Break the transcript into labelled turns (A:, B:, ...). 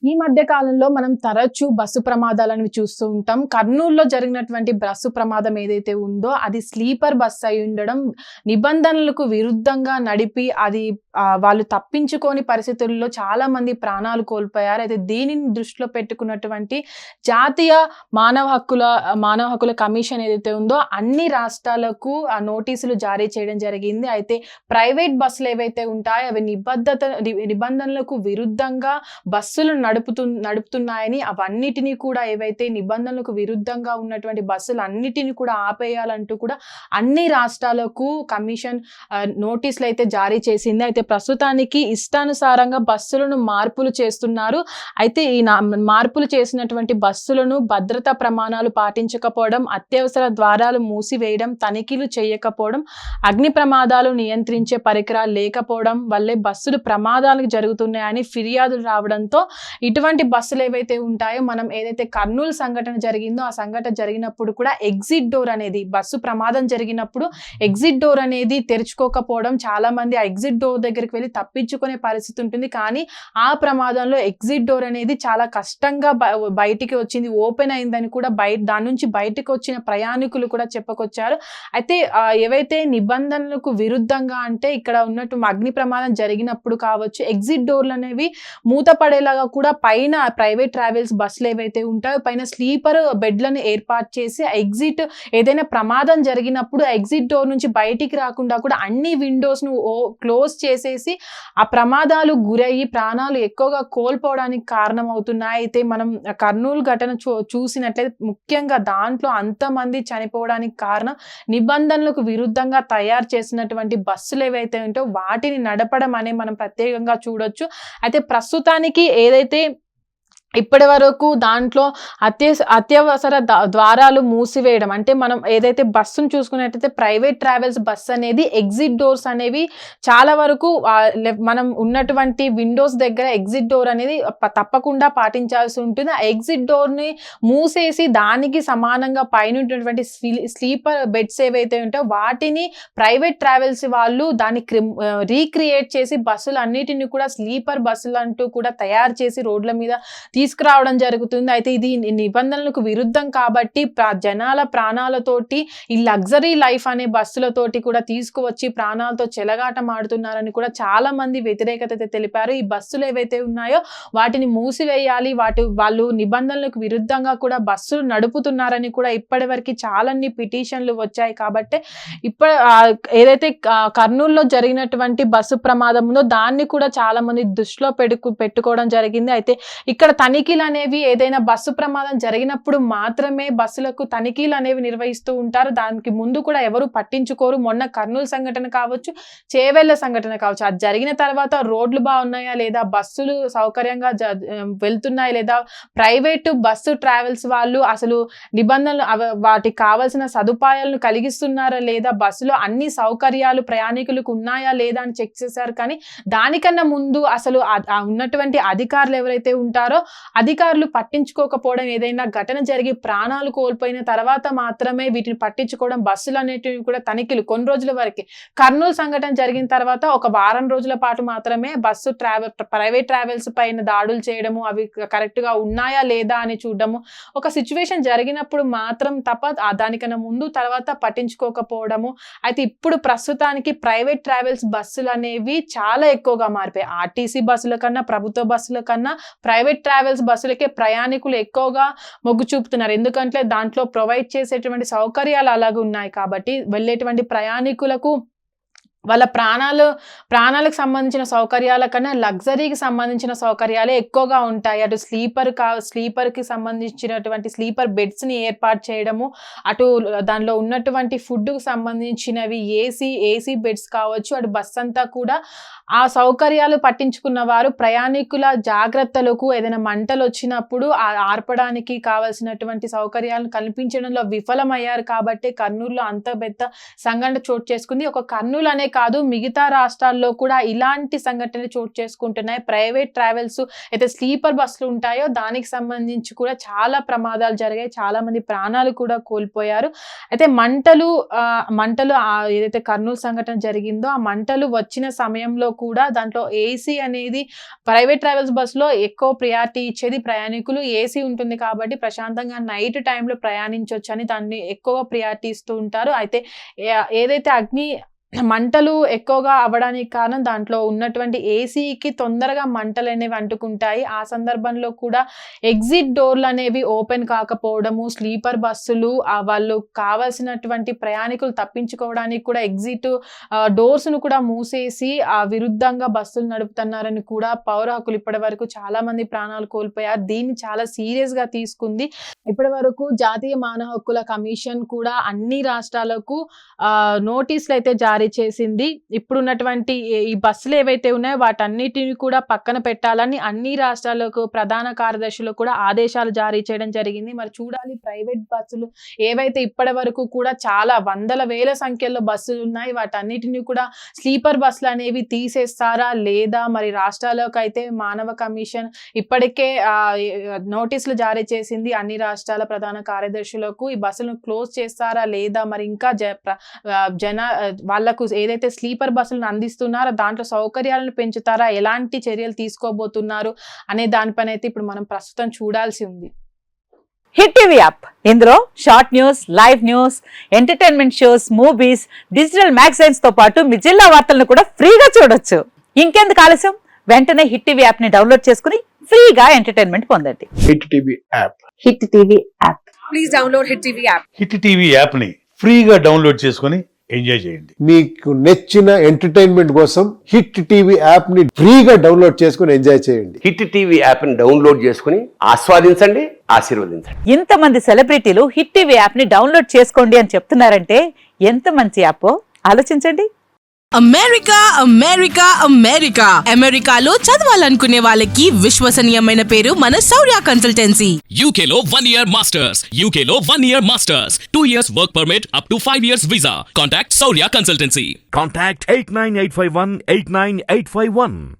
A: ఈ మధ్య కాలంలో మనం తరచూ బస్సు ప్రమాదాలను చూస్తూ ఉంటాం. కర్నూలులో జరిగినటువంటి బస్సు ప్రమాదం ఏదైతే ఉందో అది స్లీపర్ బస్ అయి ఉండడం, నిబంధనలకు విరుద్ధంగా నడిపి అది వాళ్ళు తప్పించుకోని పరిస్థితుల్లో చాలామంది ప్రాణాలు కోల్పోయారు. అయితే దీనిని దృష్టిలో పెట్టుకున్నటువంటి జాతీయ మానవ హక్కుల కమిషన్ ఏదైతే ఉందో అన్ని రాష్ట్రాలకు ఆ నోటీసులు జారీ చేయడం జరిగింది. అయితే ప్రైవేట్ బస్సులు ఏవైతే ఉంటాయో అవి నిబంధనలకు విరుద్ధంగా బస్సులు నడుపుతున్నాయని అవన్నిటిని కూడా ఏవైతే నిబంధనలకు విరుద్ధంగా ఉన్నటువంటి బస్సులు అన్నిటిని కూడా ఆపేయాలంటూ కూడా అన్ని రాష్ట్రాలకు కమిషన్ నోటీసులు అయితే జారీ చేసింది. అయితే ప్రస్తుతానికి ఇష్టానుసారంగా బస్సులను మార్పులు చేస్తున్నారు. అయితే ఈ మార్పులు చేసినటువంటి బస్సులను భద్రతా ప్రమాణాలు పాటించకపోవడం, అత్యవసర ద్వారాలు మూసివేయడం, తనిఖీలు చేయకపోవడం, అగ్ని ప్రమాదాలు నియంత్రించే పరికరాలు లేకపోవడం వల్లే బస్సులు ప్రమాదాలకు జరుగుతున్నాయని ఫిర్యాదులు రావడంతో ఇటువంటి బస్సులు ఏవైతే ఉంటాయో మనం ఏదైతే కర్నూలు సంఘటన జరిగిందో ఆ సంఘటన జరిగినప్పుడు కూడా ఎగ్జిట్ డోర్ అనేది బస్సు ప్రమాదం జరిగినప్పుడు ఎగ్జిట్ డోర్ అనేది తెరుచుకోకపోవడం, చాలా మంది ఆ ఎగ్జిట్ డోర్ దగ్గరికి వెళ్ళి తప్పించుకునే పరిస్థితి ఉంటుంది. కానీ ఆ ప్రమాదంలో ఎగ్జిట్ డోర్ అనేది చాలా కష్టంగా బయటికి వచ్చింది, ఓపెన్ అయిందని కూడా దాని నుంచి బయటకు వచ్చిన ప్రయాణికులు కూడా చెప్పుకొచ్చారు. అయితే ఏవైతే నిబంధనలకు విరుద్ధంగా అంటే ఇక్కడ ఉన్నట్టు అగ్ని ప్రమాదం జరిగినప్పుడు కావచ్చు ఎగ్జిట్ డోర్లు అనేవి మూతపడేలాగా కూడా పైన ప్రైవేట్ ట్రావెల్స్ బస్సులు ఏవైతే ఉంటాయో పైన స్లీపర్ బెడ్లను ఏర్పాటు చేసి ఎగ్జిట్ ఏదైనా ప్రమాదం జరిగినప్పుడు ఎగ్జిట్ డోర్ నుంచి బయటికి రాకుండా కూడా అన్ని విండోస్ను క్లోజ్ చేసేసి ఆ ప్రమాదాలు గురయ్యి ప్రాణాలు ఎక్కువగా కోల్పోవడానికి కారణమవుతున్నాయి. అయితే మనం కర్నూలు ఘటన చూసినట్లయితే ముఖ్యంగా దాంట్లో అంతమంది చనిపోవడానికి కారణం నిబంధనలకు విరుద్ధంగా తయారు చేసినటువంటి బస్సులు ఏవైతే ఉంటాయో వాటిని నడపడం అనే మనం ప్రత్యేకంగా చూడొచ్చు. అయితే ప్రస్తుతానికి ఏదైతే ఇప్పటి వరకు దాంట్లో అత్యవసర ద్వారాలు మూసివేయడం అంటే మనం ఏదైతే బస్సును చూసుకున్నట్టయితే ప్రైవేట్ ట్రావెల్స్ బస్ అనేది ఎగ్జిట్ డోర్స్ అనేవి చాలా వరకు మనం ఉన్నటువంటి విండోస్ దగ్గర ఎగ్జిట్ డోర్ అనేది తప్పకుండా పాటించాల్సి ఉంటుంది. ఆ ఎగ్జిట్ డోర్ని మూసేసి దానికి సమానంగా పైన ఉన్నటువంటి స్లీపర్ బెడ్స్ ఏవైతే ఉంటాయో వాటిని ప్రైవేట్ ట్రావెల్స్ వాళ్ళు దాన్ని రీక్రియేట్ చేసి బస్సులు అన్నిటిని కూడా స్లీపర్ బస్సులు అంటూ కూడా తయారు చేసి రోడ్ల మీద తీసుకురావడం జరుగుతుంది. అయితే ఇది నిబంధనలకు విరుద్ధం కాబట్టి జనాల ప్రాణాలతోటి ఈ లగ్జరీ లైఫ్ అనే బస్సులతోటి కూడా తీసుకువచ్చి ప్రాణాలతో చెలగాటం ఆడుతున్నారని కూడా చాలా మంది వ్యతిరేకత తెలిపారు. ఈ బస్సులు ఏవైతే ఉన్నాయో వాటిని మూసివేయాలి, వాళ్ళు నిబంధనలకు విరుద్ధంగా కూడా బస్సులు నడుపుతున్నారని కూడా ఇప్పటి వరకు చాలా పిటిషన్లు వచ్చాయి. కాబట్టి ఏదైతే కర్నూలులో జరిగినటువంటి బస్సు ప్రమాదం ఉందో దాన్ని కూడా చాలా మంది దృష్టిలో పెట్టుకోవడం జరిగింది. అయితే ఇక్కడ తనిఖీలు అనేవి ఏదైనా బస్సు ప్రమాదం జరిగినప్పుడు మాత్రమే బస్సులకు తనిఖీలు అనేవి నిర్వహిస్తూ ఉంటారు. దానికి ముందు కూడా ఎవరు పట్టించుకోరు. మొన్న కర్నూలు సంఘటన కావచ్చు, చేవెళ్ళ సంఘటన కావచ్చు, అది జరిగిన తర్వాత రోడ్లు బాగున్నాయా లేదా, బస్సులు సౌకర్యంగా వెళ్తున్నాయా లేదా, ప్రైవేటు బస్సు ట్రావెల్స్ వాళ్ళు అసలు నిబంధనలు వాటికి కావాల్సిన సదుపాయాలను కలిగిస్తున్నారా లేదా, బస్సులో అన్ని సౌకర్యాలు ప్రయాణికులకు ఉన్నాయా లేదా అని చెక్ చేశారు. కానీ దానికన్నా ముందు అసలు ఉన్నటువంటి అధికారులు ఎవరైతే ఉంటారో అధికారులు పట్టించుకోకపోవడం, ఏదైనా ఘటన జరిగి ప్రాణాలు కోల్పోయిన తర్వాత మాత్రమే వీటిని పట్టించుకోవడం, బస్సులు అనేటివి కూడా తనిఖీలు కొన్ని రోజుల వరకు. కర్నూలు సంఘటన జరిగిన తర్వాత ఒక వారం రోజుల పాటు మాత్రమే ప్రైవేట్ ట్రావెల్స్ పైన దాడులు చేయడము, అవి కరెక్ట్ గా ఉన్నాయా లేదా అని చూడడము, ఒక సిచ్యువేషన్ జరిగినప్పుడు మాత్రం తప్ప దానికన్నా ముందు తర్వాత పట్టించుకోకపోవడము. అయితే ఇప్పుడు ప్రస్తుతానికి ప్రైవేట్ ట్రావెల్స్ బస్సులు అనేవి చాలా ఎక్కువగా మారిపోయాయి. ఆర్టీసీ బస్సుల కన్నా, ప్రభుత్వ బస్సుల కన్నా ప్రైవేట్ ట్రావెల్స్ బస్సులకే ప్రయాణికులు ఎక్కువగా మొగ్గు చూపుతున్నారు. ఎందుకంటే దాంట్లో ప్రొవైడ్ చేసేటువంటి సౌకర్యాలు అలాగే ఉన్నాయి కాబట్టి వెళ్ళేటువంటి ప్రయాణికులకు వాళ్ళ ప్రాణాలకు సంబంధించిన సౌకర్యాల కన్నా లగ్జరీకి సంబంధించిన సౌకర్యాలే ఎక్కువగా ఉంటాయి. అటు స్లీపర్కి సంబంధించినటువంటి స్లీపర్ బెడ్స్ని ఏర్పాటు చేయడము, అటు దానిలో ఉన్నటువంటి ఫుడ్కు సంబంధించినవి ఏసీ బెడ్స్ కావచ్చు, అటు బస్ అంతా కూడా ఆ సౌకర్యాలు పట్టించుకున్న వారు ప్రయాణికుల జాగ్రత్తలకు ఏదైనా మంటలు వచ్చినప్పుడు ఆర్పడానికి కావాల్సినటువంటి సౌకర్యాలను కల్పించడంలో విఫలమయ్యారు. కాబట్టి కర్నూలులో అంత పెద్ద సంఘటన చోటు చేసుకుంది. ఒక కర్నూలు అనే కాదు మిగతా రాష్ట్రాల్లో కూడా ఇలాంటి సంఘటనలు చోటు చేసుకుంటున్నాయి. ప్రైవేట్ ట్రావెల్స్ అయితే స్లీపర్ బస్సులు ఉంటాయో దానికి సంబంధించి కూడా చాలా ప్రమాదాలు జరిగాయి, చాలా మంది ప్రాణాలు కూడా కోల్పోయారు. అయితే మంటలు ఏదైతే కర్నూలు సంఘటన జరిగిందో ఆ మంటలు వచ్చిన సమయంలో కూడా దాంట్లో ఏసీ అనేది ప్రైవేట్ ట్రావెల్స్ బస్సులో ఎక్కువ ప్రియారిటీ ఇచ్చేది ప్రయాణికులు. ఏసీ ఉంటుంది కాబట్టి ప్రశాంతంగా నైట్ టైంలో ప్రయాణించవచ్చు అని దాన్ని ఎక్కువగా ప్రియారిటీ ఇస్తూ ఉంటారు. అయితే ఏదైతే మంటలు ఎక్కువగా అవ్వడానికి కారణం దాంట్లో ఉన్నటువంటి ఏసీకి తొందరగా మంటలు అనేవి అంటుకుంటాయి. ఆ సందర్భంలో కూడా ఎగ్జిట్ డోర్లు అనేవి ఓపెన్ కాకపోవడము, స్లీపర్ బస్సులు వాళ్ళు కావాల్సినటువంటి ప్రయాణికులు తప్పించుకోవడానికి కూడా ఎగ్జిట్ డోర్స్ను కూడా మూసేసి విరుద్ధంగా బస్సులు నడుపుతున్నారని కూడా పౌర హక్కులు ఇప్పటి వరకు చాలా మంది ప్రాణాలు కోల్పోయారు. దీన్ని చాలా సీరియస్ గా తీసుకుంది. ఇప్పటి వరకు జాతీయ మానవ హక్కుల కమిషన్ కూడా అన్ని రాష్ట్రాలకు నోటీసులు అయితే జారీ చేసింది. ఇప్పుడున్నటువంటి ఈ బస్సులు ఏవైతే ఉన్నాయో వాటన్నిటిని కూడా పక్కన పెట్టాలని అన్ని రాష్ట్రాలకు ప్రధాన కార్యదర్శులు కూడా ఆదేశాలు జారీ చేయడం జరిగింది. మరి చూడాలి ప్రైవేట్ బస్సులు ఏవైతే ఇప్పటి వరకు కూడా చాలా వందల వేల సంఖ్యలో బస్సులు ఉన్నాయి వాటన్నిటిని కూడా స్లీపర్ బస్సులు అనేవి తీసేస్తారా లేదా, మరి రాష్ట్రాలకు అయితే మానవ కమిషన్ ఇప్పటికే నోటీసులు జారీ చేసింది అన్ని రాష్ట్రాల ప్రధాన కార్యదర్శులకు. ఈ బస్సులను క్లోజ్ చేస్తారా లేదా, మరి ఇంకా వాళ్ళకు ఏదైతే స్లీపర్ బస్సులను అందిస్తున్నారో దాంట్లో సౌకర్యాలను పెంచుతారా, ఎలాంటి చర్యలు తీసుకోబోతున్నారు అనే దానిపైన అయితే ఇప్పుడు మనం ప్రస్తుతం చూడాల్సి ఉంది.
B: హిట్ టీవీ యాప్, ఇందులో short news, live news, entertainment shows, movies, digital magazines తో పాటు మీ జిల్లా వార్తలను కూడా ఫ్రీగా చూడొచ్చు. ఇంకెందుకు ఆలస్యం, వెంటనే హిట్ టీవీ యాప్ ని డౌన్లోడ్ చేసుకుని ఫ్రీగా ఎంటర్టైన్మెంట్ పొందండి.
C: Hit TV app.
B: Hit TV app.
D: Please download hit TV app.
E: Hit TV app ని ఫ్రీగా డౌన్లోడ్ చేసుకుని ఎంజాయ్ చేయండి.
C: మీకు నచ్చిన ఎంటర్టైన్మెంట్ కోసం హిట్ టీవీ యాప్ ని ఫ్రీగా డౌన్లోడ్ చేసుకుని ఎంజాయ్ చేయండి.
F: హిట్ టీవీ యాప్ ని డౌన్లోడ్ చేసుకుని ఆస్వాదించండి, ఆశీర్వదించండి.
B: ఇంతమంది సెలబ్రిటీలు హిట్ టీవీ యాప్ ని డౌన్లోడ్ చేసుకోండి అని చెప్తున్నారంటే ఎంత మంచి యాప్ ఆలోచించండి.
D: అమెరికా అమెరికా అమెరికా అమెరికాలో చదవాలనుకునే వాళ్ళకి విశ్వసనీయమైన పేరు మన శౌర్య కన్సల్టెన్సీ.
G: UK లో 1 year masters, UK లో 1 year masters, 2 years work permit up to 5 years visa. Contact Saurya Consultancy.
H: Contact 89851 89851.